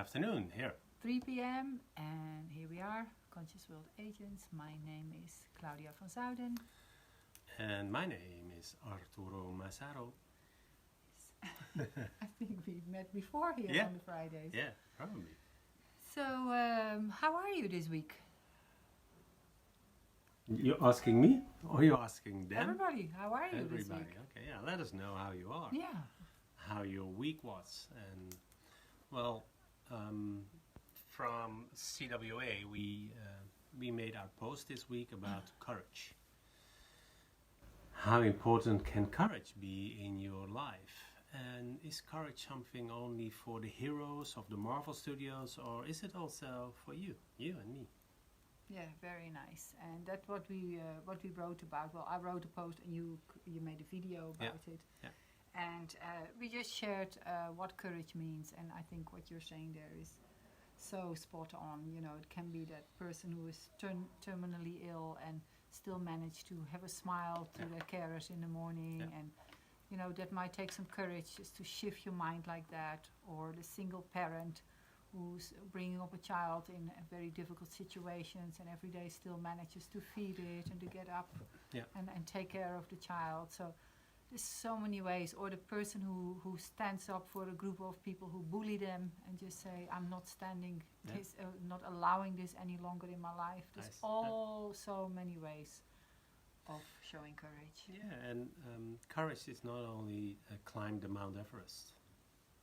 afternoon here. 3 p.m. and here we are, Conscious World Agents. My name is Claudia van Zuiden. And my name is Arturo Massaro. I think we've met before here on the Fridays. Yeah, probably. So, how are you this week? You're asking me or you're asking them? Everybody, how are you this Everybody, week? okay, yeah, let us know how you are. Yeah. How your week was. And, well, from CWA, we made our post this week about courage. How important can courage be in your life? And is courage something only for the heroes of the Marvel Studios, or is it also for you and me? Yeah, very nice. And that's what we wrote about. Well, I wrote a post and you made a video about it. Yeah. And we just shared what courage means, and I think what you're saying there is so spot on. You know, it can be that person who is terminally ill and still manage to have a smile to their carers in the morning, and you know that might take some courage just to shift your mind like that. Or the single parent who's bringing up a child in very difficult situations and every day still manages to feed it and to get up and take care of the child. So there's so many ways. Or the person who stands up for a group of people who bully them and just say, I'm not standing this, not allowing this any longer in my life. There's so many ways of showing courage. Yeah, and courage is not only climb the Mount Everest.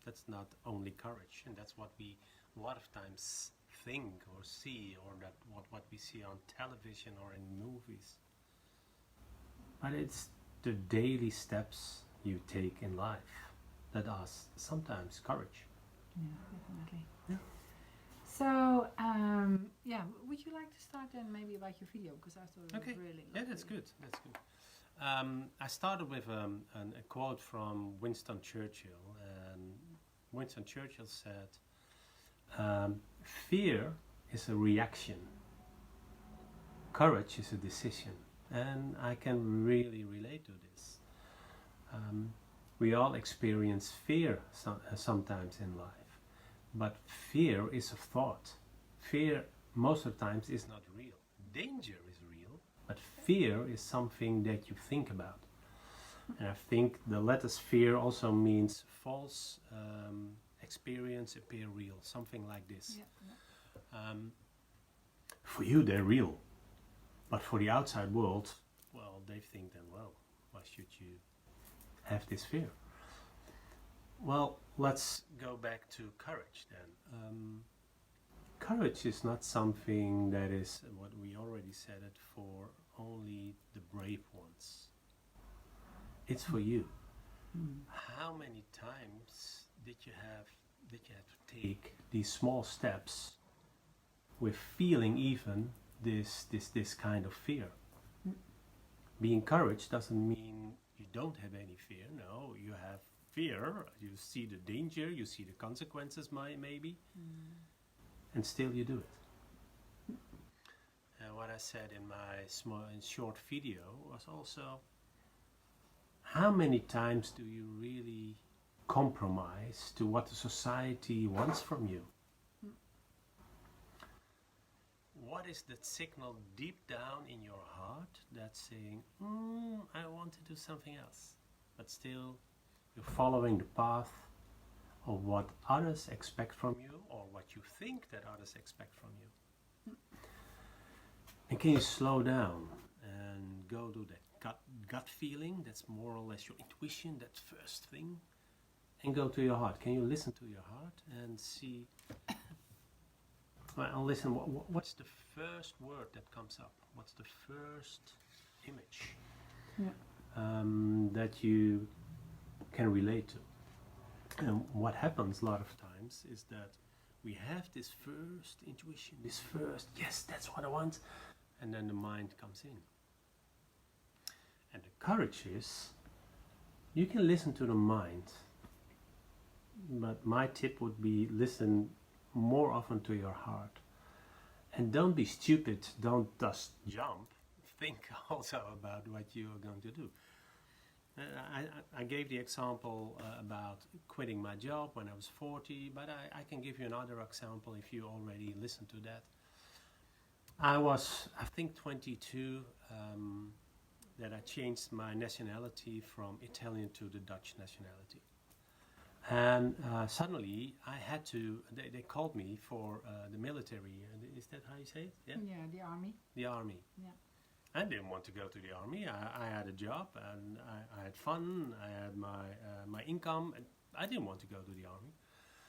That's not only courage, and that's what we a lot of times think or see, or that what we see on television or in movies. But it's the daily steps you take in life that are sometimes courage. Yeah, definitely. Yeah. So, would you like to start then maybe about your video? Because I thought it was really lovely. Yeah, that's good. That's good. I started with a quote from Winston Churchill, and Winston Churchill said, fear is a reaction, courage is a decision. And I can really relate to this. We all experience fear sometimes in life, but fear is a thought. Fear most of the times is not real. Danger is real, but fear is something that you think about. And I think the letter fear also means false experience appear real, something like this. For you they're real. But for the outside world, well, they think then, well, why should you have this fear? Well, let's go back to courage then. Courage is not something that is, what we already said it, for only the brave ones. It's for you. How many times did you have to take these small steps with feeling even this kind of fear? Being courage doesn't mean you don't have any fear. No, you have fear. You see the danger, you see the consequences maybe, and still you do it. And what I said in my short video was also, how many times do you really compromise to what the society wants from you? What is that signal deep down in your heart that's saying, I want to do something else, but still you're following the path of what others expect from you, or what you think that others expect from you? And can you slow down and go to that gut feeling, that's more or less your intuition, that first thing, and go to your heart? Can you listen to your heart and see? Well, listen, what's the first word that comes up? What's the first image that you can relate to? And what happens a lot of times is that we have this first intuition, this first, yes, that's what I want, and then the mind comes in. And the courage is, you can listen to the mind, but my tip would be listen more often to your heart. And don't be stupid, don't just jump. Think also about what you are going to do. I gave the example about quitting my job when I was 40, but I can give you another example if you already listened to that. I was, I think, 22, that I changed my nationality from Italian to the Dutch nationality. And suddenly I had to, they called me for the military. Is that how you say it? Yeah? Yeah, the army. The army. Yeah. I didn't want to go to the army. I had a job and I had fun. I had my income. And I didn't want to go to the army.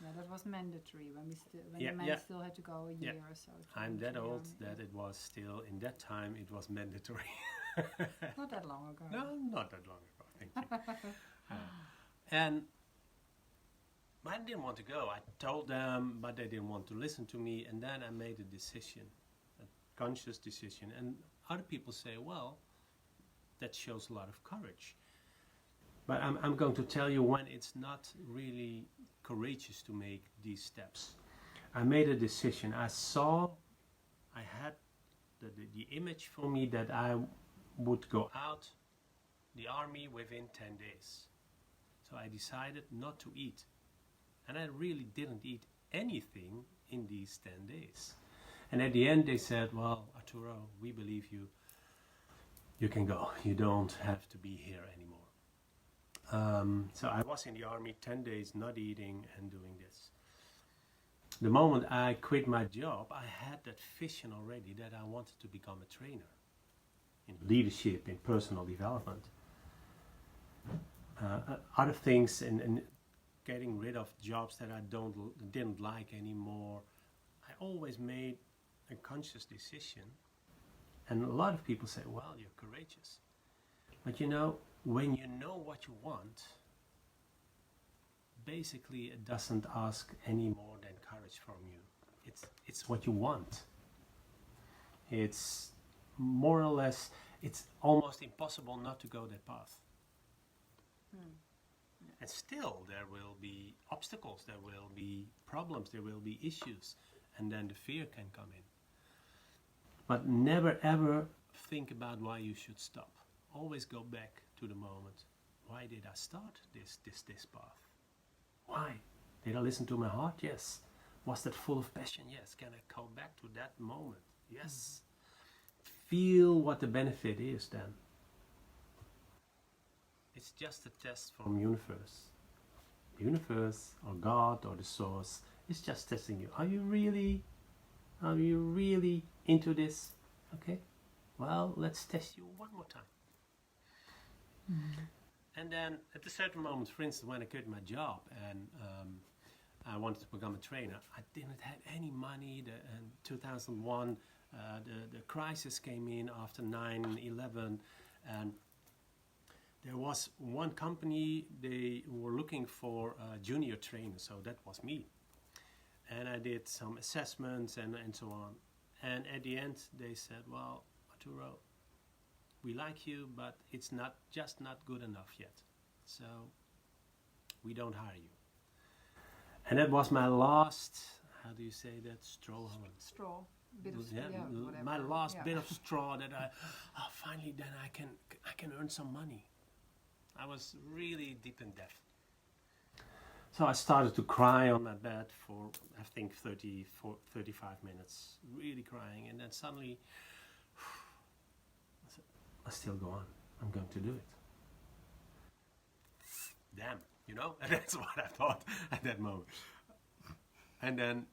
Yeah, that was mandatory when Yeah, the men yeah. still had to go a year or so. to I'm go that to the old army. that it was still, in that time, it was mandatory. Not that long ago. No, not that long ago, thank you. And I didn't want to go. I told them, but they didn't want to listen to me. And then I made a decision, a conscious decision. And other people say, well, that shows a lot of courage. But I'm going to tell you when it's not really courageous to make these steps. I made a decision. I had the image for me that I would go out the army within 10 days. So I decided not to eat. And I really didn't eat anything in these 10 days. And at the end they said, well, Arturo, we believe you. You can go. You don't have to be here anymore. So I was in the army 10 days not eating and doing this. The moment I quit my job, I had that vision already that I wanted to become a trainer in leadership, in personal development. Other things, and getting rid of jobs that I didn't like anymore. I always made a conscious decision. And a lot of people say, well, you're courageous. But you know, when you know what you want, basically it doesn't ask any more than courage from you. It's what you want. It's more or less, it's almost impossible not to go that path. And still there will be obstacles, there will be problems, there will be issues, and then the fear can come in. But never ever think about why you should stop. Always go back to the moment. Why did I start this path? Why? Did I listen to my heart? Yes. Was that full of passion? Yes. Can I go back to that moment? Yes. Feel what the benefit is then. It's just a test from universe. Universe or God or the source is just testing you. Are you really into this? Okay. Well, let's test you one more time. And then at a certain moment, for instance, when I quit my job and I wanted to become a trainer, I didn't have any money. In 2001, the crisis came in after 9/11, and there was one company, they were looking for a junior trainer, so that was me. And I did some assessments and so on. And at the end, they said, well, Arturo, we like you, but it's not good enough yet. So we don't hire you. And that was my last, how do you say that, straw? Straw. Bit of whatever. My last bit of straw that finally then I can earn some money. I was really deep in debt. So I started to cry on my bed for, I think, 35 minutes, really crying. And then suddenly, I said, I'll still go on. I'm going to do it. Damn, you know? And that's what I thought at that moment. And then,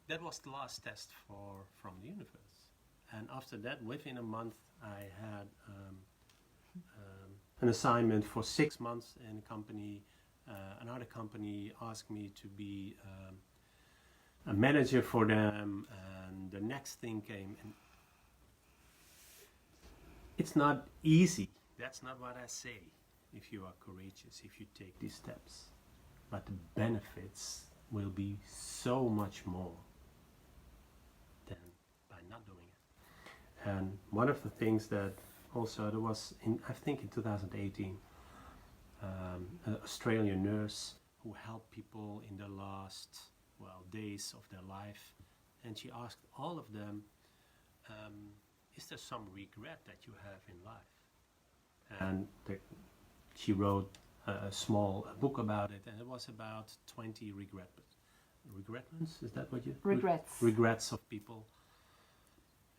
that was the last test from the universe. And after that, within a month, I had an assignment for 6 months in a company. Another company asked me to be a manager for them, and the next thing came. And it's not easy. That's not what I say. If you are courageous, if you take these steps, but the benefits will be so much more than by not doing it. And one of the things that also there was, I think in 2018, an Australian nurse who helped people in the last days of their life, and she asked all of them, is there some regret that you have in life? and she wrote a small book about it, and it was about 20 regretments. Is that what you regrets of people?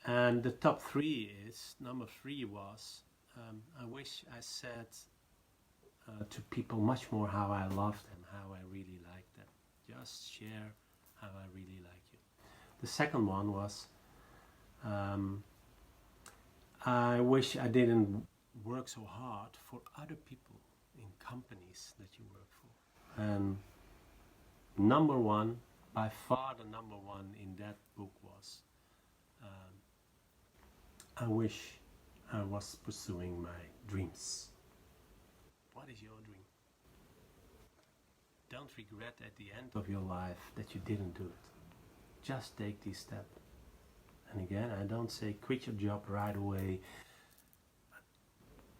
And the top three is, number three was, I wish I said to people much more how I love them, how I really like them. Just share how I really like you. The second one was, I wish I didn't work so hard for other people in companies that you work for. And number one, by far the number one in that book was, I wish I was pursuing my dreams. What is your dream? Don't regret at the end of your life that you didn't do it. Just take this step. And again, I don't say quit your job right away, but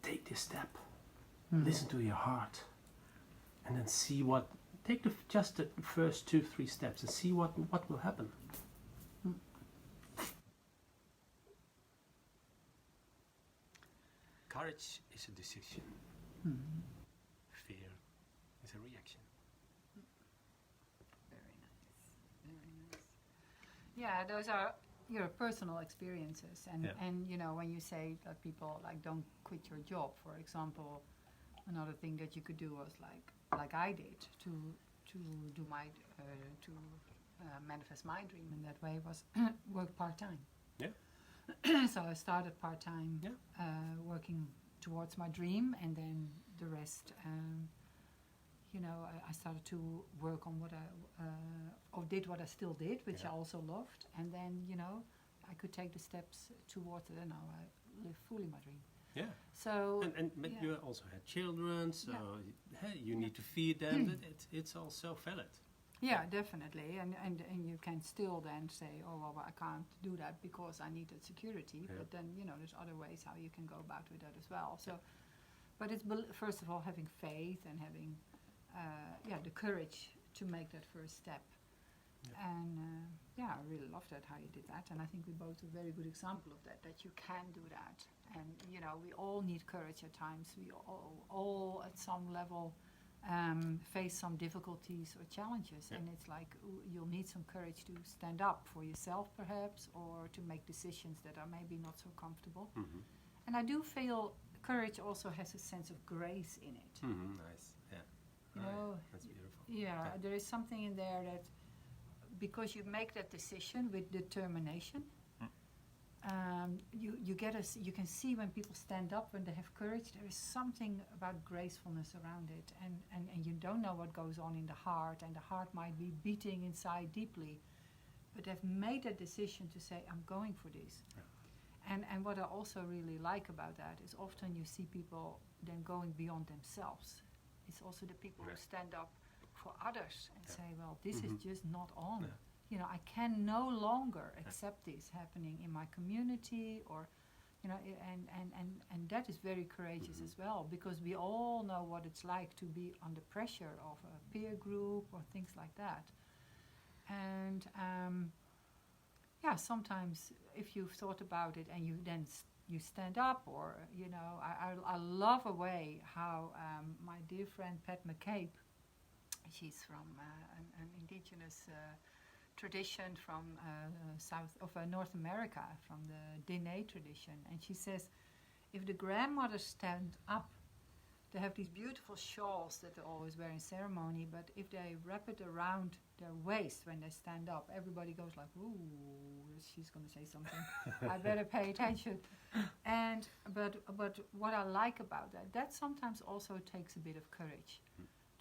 take this step. Listen to your heart, and then see what. Take just the first 2-3 steps and see what will happen. Courage is a decision. Fear is a reaction. Very nice. Very nice. Yeah, those are your personal experiences, and you know, when you say that people like don't quit your job, for example, another thing that you could do was like I did to do my to manifest my dream in that way was work part-time. Yeah. So I started part-time working towards my dream, and then the rest, you know, I started to work on what I or did what I still did, which I also loved, and then, you know, I could take the steps towards it, and now I live fully my dream. Yeah. So and you also had children, so hey, you need to feed them. It's also valid. Yeah, definitely, and you can still then say, oh well, I can't do that because I needed security. But then, you know, there's other ways how you can go about with that as well. So, but it's first of all having faith and having the courage to make that first step. And I really love that how you did that, and I think we both a very good example of that you can do that. And you know, we all need courage at times. We all at some level face some difficulties or challenges, and it's like you'll need some courage to stand up for yourself perhaps, or to make decisions that are maybe not so comfortable. And I do feel courage also has a sense of grace in it. Nice. You know, that's beautiful. Yeah, there is something in there that, because you make that decision with determination, you can see when people stand up, when they have courage, there is something about gracefulness around it, and you don't know what goes on in the heart, and the heart might be beating inside deeply, but they've made a decision to say, I'm going for this. And what I also really like about that is often you see people then going beyond themselves. It's also the people who stand up for others and say, well, this is just not on. You know, I can no longer accept this happening in my community, or, you know, and that is very courageous as well, because we all know what it's like to be under pressure of a peer group or things like that. And sometimes if you've thought about it and you then you stand up, or, you know, I love a way how my dear friend Pat McCabe, she's from an indigenous tradition from south of North America, from the Diné tradition, and she says, if the grandmothers stand up, they have these beautiful shawls that they always wear in ceremony, but if they wrap it around their waist when they stand up, everybody goes like, ooh, she's going to say something. I better pay attention. And but what I like about that sometimes also takes a bit of courage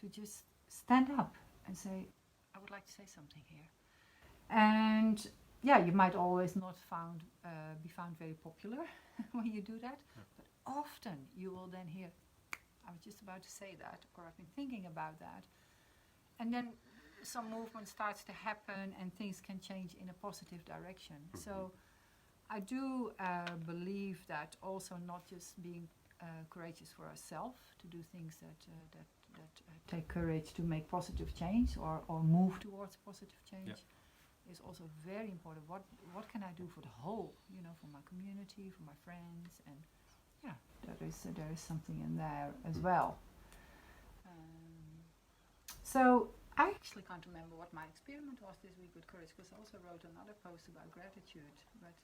to just stand up and say, I would like to say something here. And you might always not be found very popular when you do that, but often you will then hear, I was just about to say that, or I've been thinking about that. And then some movement starts to happen and things can change in a positive direction. So I do believe that also not just being courageous for ourselves, to do things that take courage to make positive change or move towards positive change is also very important. What can I do for the whole, you know, for my community, for my friends, and yeah, there is something in there as well. So I actually can't remember what my experiment was this week with courage, because I also wrote another post about gratitude, but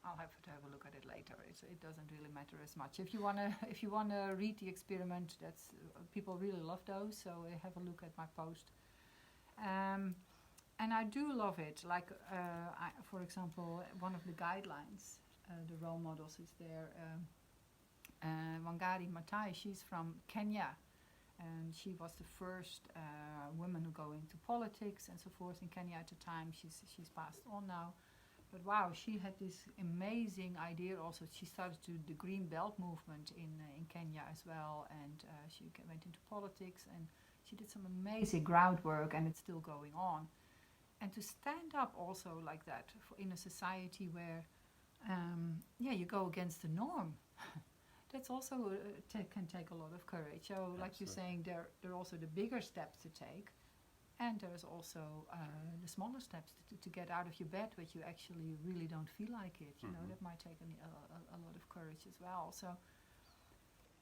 I'll have to have a look at it later. It doesn't really matter as much. If you wanna read the experiment, that's people really love those. So have a look at my post. And I do love it. Like for example, one of the guidelines, the role models is there. Wangari Maathai. She's from Kenya. And she was the first woman to go into politics and so forth in Kenya at the time. She's passed on now. But wow, she had this amazing idea also. She started the Green Belt movement in Kenya as well. And she went into politics and she did some amazing groundwork, and it's still going on. And to stand up also like that in a society where, you go against the norm. That's also can take a lot of courage. So, like you're saying, there are also the bigger steps to take, and there's also the smaller steps to get out of your bed, but you actually really don't feel like it. You know, that might take a lot of courage as well. So,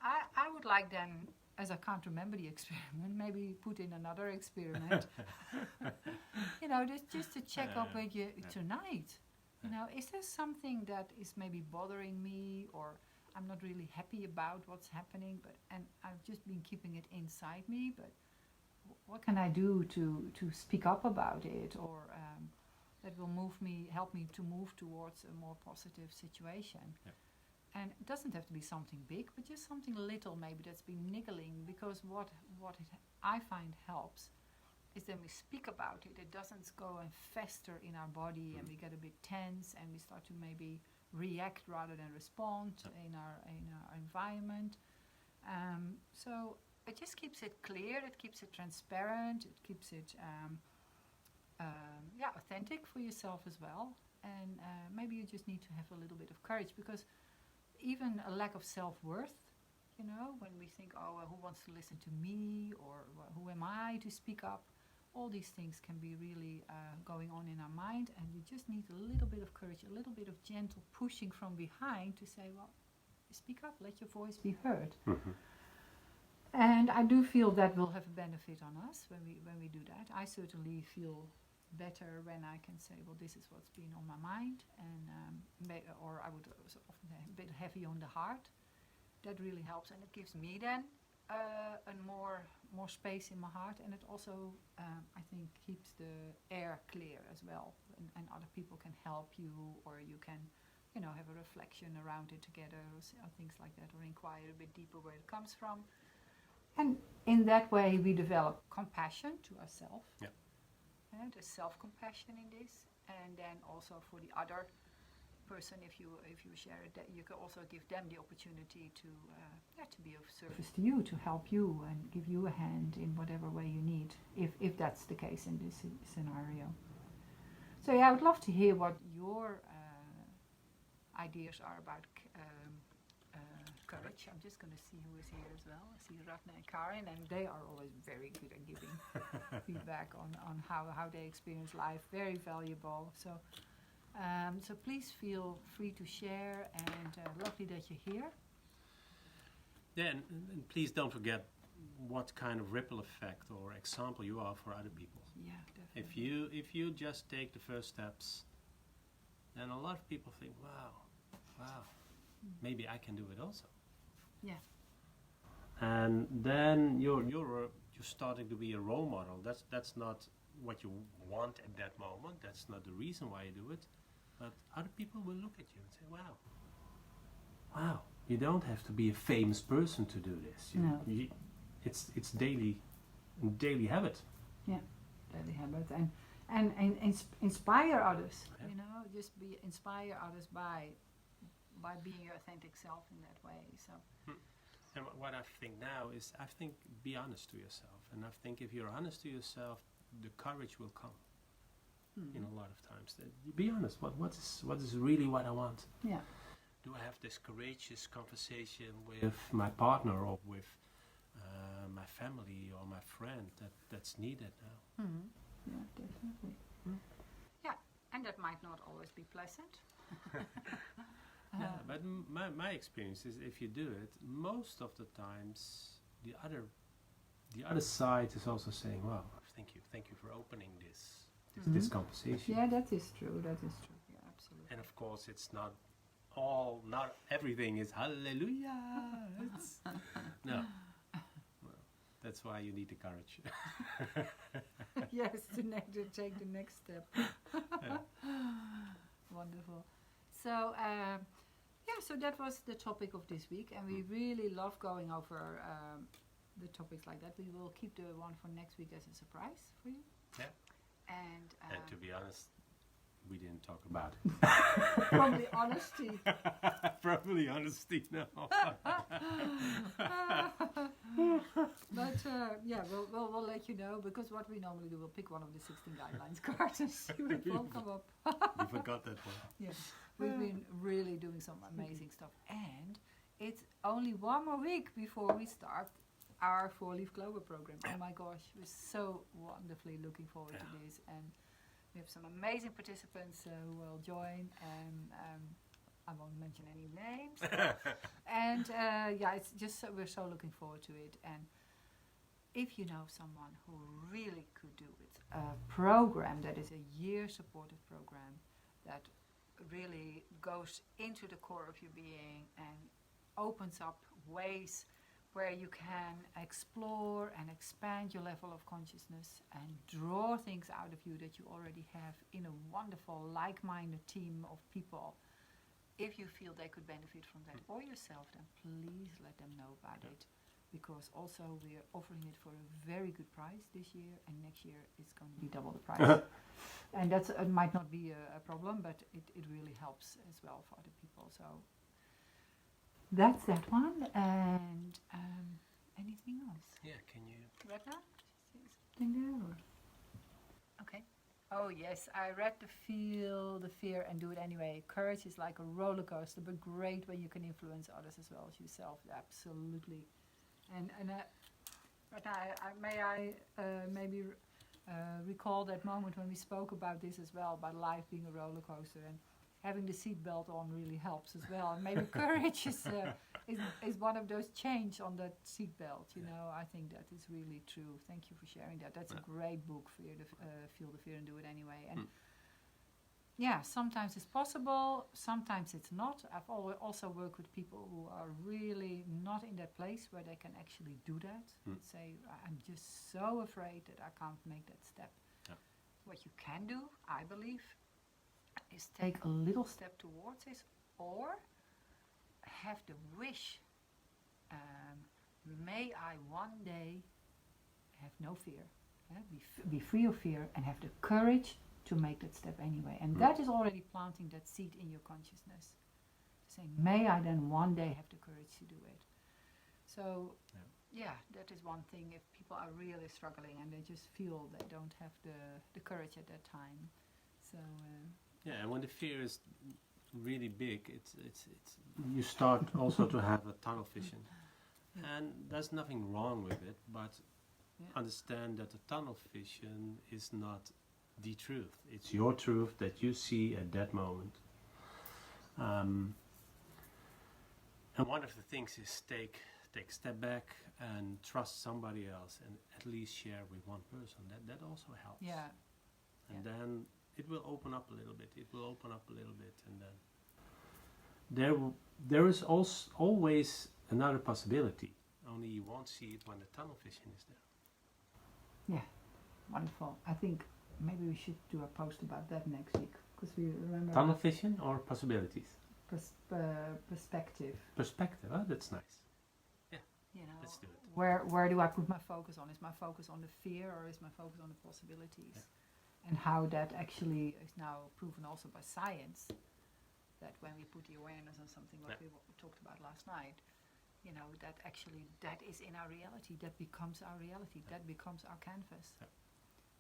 I would like then, as I can't remember the experiment, maybe put in another experiment. You know, just to check up with you tonight. You know, is there something that is maybe bothering me, or I'm not really happy about what's happening, and I've just been keeping it inside me, but what can I do to speak up about it, or that will help me to move towards a more positive situation. Yeah. And it doesn't have to be something big, but just something little maybe that's been niggling, because what I find helps is then we speak about it. It doesn't go and fester in our body and we get a bit tense and we start to maybe react rather than respond in our environment. So it just keeps it clear, it keeps it transparent, it keeps it authentic for yourself as well. And maybe you just need to have a little bit of courage, because even a lack of self-worth, you know, when we think, who wants to listen to me, or who am I to speak up, all these things can be really going on in our mind, and you just need a little bit of courage, a little bit of gentle pushing from behind to say, well, speak up, let your voice be heard. Mm-hmm. And I do feel that will have a benefit on us when we do that. I certainly feel better when I can say, well, this is what's been on my mind, and or I would also often say a bit heavy on the heart. That really helps, and it gives me then a more space in my heart, and it also I think keeps the air clear as well, and other people can help you, or you can, you know, have a reflection around it together, or things like that, or inquire a bit deeper where it comes from. And in that way we develop compassion to ourselves. Yeah. And there's self-compassion in this, and then also for the other person, if you share it, that you can also give them the opportunity to be of service to you, to help you and give you a hand in whatever way you need, if that's the case in this scenario. So I would love to hear what your ideas are about courage. I'm just going to see who is here as well. I see Ratna and Karin, and they are always very good at giving feedback on how they experience life. Very valuable. So please feel free to share, and lovely that you're here. Yeah, and please don't forget what kind of ripple effect or example you are for other people. Yeah, definitely. If you just take the first steps, then a lot of people think, wow, maybe I can do it also. Yeah. And then you're starting to be a role model. That's not what you want at that moment. That's not the reason why you do it. But other people will look at you and say, wow, you don't have to be a famous person to do this. It's daily habit. Yeah, daily habit, and inspire others. Yeah. You know, just inspire others by being your authentic self in that way. So. And what I think now is, be honest to yourself. And I think if you're honest to yourself, the courage will come. In a lot of times, be honest. What is really what I want? Yeah. Do I have this courageous conversation with my partner, or with my family, or my friend that's needed now? Yeah, definitely. Yeah, and that might not always be pleasant. but my experience is if you do it, most of the times the other side is also saying, "Well, thank you for opening this conversation." Yeah, that is true. That is true. Yeah, absolutely. And of course, it's not everything is hallelujah. It's, no. Well, that's why you need the courage. Yes, to take the next step. Wonderful. So, so that was the topic of this week, and we really love going over the topics like that. We will keep the one for next week as a surprise for you. Yeah. And to be honest, we didn't talk about it. probably honesty. Probably honesty, no. But we'll let you know, because what we normally do, we'll pick one of the 16 guidelines cards and see what will come up. We forgot that one. Yes, we've been really doing some amazing stuff, and it's only one more week before we start our 4-leaf clover program. Oh my gosh, we're so wonderfully looking forward to this, and we have some amazing participants who will join, and I won't mention any names. And it's just we're so looking forward to it. And if you know someone who really could do it, a program that is a year supported program that really goes into the core of your being and opens up ways where you can explore and expand your level of consciousness and draw things out of you that you already have in a wonderful, like-minded team of people. If you feel they could benefit from that, or yourself, then please let them know about it. Because also we are offering it for a very good price this year, and next year it's going to be double the price. And that's it might not be a problem, but it really helps as well for other people. So that's that one. And anything else? Yeah, can you? Retta? Something there? Or? Okay. Oh yes, I read Feel the Fear and Do It Anyway. Courage is like a roller coaster, but great when you can influence others as well as yourself. Absolutely. And may I maybe recall that moment when we spoke about this as well, about life being a roller coaster, and having the seatbelt on really helps as well. And maybe courage is one of those chains on that seatbelt. You know, I think that is really true. Thank you for sharing that. That's a great book, Feel the Fear and Do It Anyway. And yeah, sometimes it's possible, sometimes it's not. I've also worked with people who are really not in that place where they can actually do that. And say, I'm just so afraid that I can't make that step. Yeah. What you can do, I believe, is take a little step towards it, or have the wish, may I one day have no fear, be free of fear, and have the courage to make that step anyway. And that is already planting that seed in your consciousness, saying, may I then one day have the courage to do it. So that is one thing. If people are really struggling and they just feel they don't have the courage at that time, so and when the fear is really big, it's you start also to have a tunnel vision, and there's nothing wrong with it, but understand that the tunnel vision is not the truth. It's your truth that you see at that moment. And one of the things is take a step back and trust somebody else, and at least share with one person. That also helps. Yeah. And then it will open up a little bit. And then there is also always another possibility. Only you won't see it when the tunnel vision is there. Yeah, wonderful. I think maybe we should do a post about that next week, because we remember tunnel vision or possibilities. Perspective. Perspective. Oh, that's nice. Yeah. You know, let's do it. Where do I put my focus on? Is my focus on the fear, or is my focus on the possibilities? Yeah. And how that actually is now proven also by science, that when we put the awareness on something like we talked about last night, you know, that actually that is in our reality, that becomes our reality, that becomes our canvas. Yeah.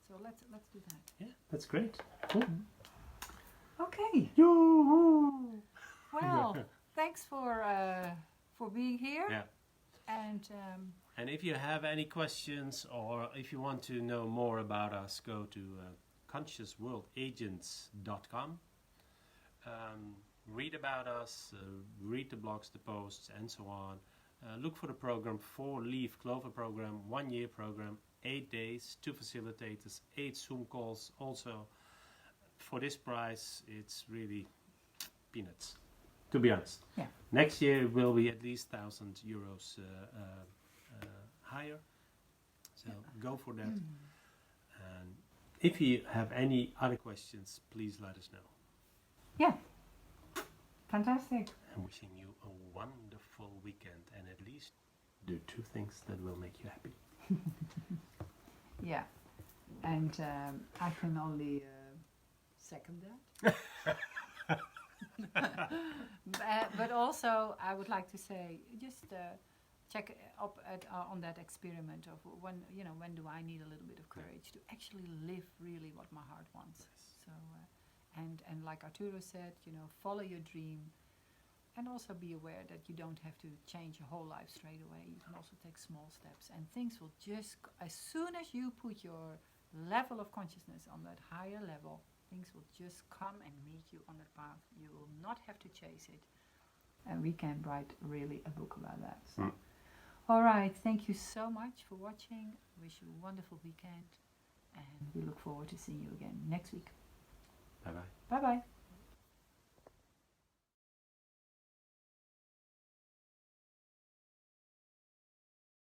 So let's do that. Yeah, that's great. Cool. Okay. Yoo-hoo. Well, thanks for being here. Yeah. And if you have any questions, or if you want to know more about us, go to consciousworldagents.com. read about us, read the blogs, the posts, and so on. Look for the program, 4-leaf Clover program, 1-year program, 8 days, 2 facilitators, 8 Zoom calls. Also, for this price, it's really peanuts, to be honest. Yeah. Next year it will be at least €1,000 higher. So go for that. And if you have any other questions, please let us know. Yeah. Fantastic. I'm wishing you a wonderful weekend and at least do 2 things that will make you happy. Yeah. And I can only second that. But also, I would like to say, just check up on that experiment of when do I need a little bit of courage to actually live really what my heart wants. So, and like Arturo said, follow your dream, and also be aware that you don't have to change your whole life straight away. You can also take small steps, and things will just, as soon as you put your level of consciousness on that higher level, things will just come and meet you on that path. You will not have to chase it. And we can write really a book about that. So. All right, thank you so much for watching. Wish you a wonderful weekend. And we look forward to seeing you again next week. Bye-bye. Bye-bye.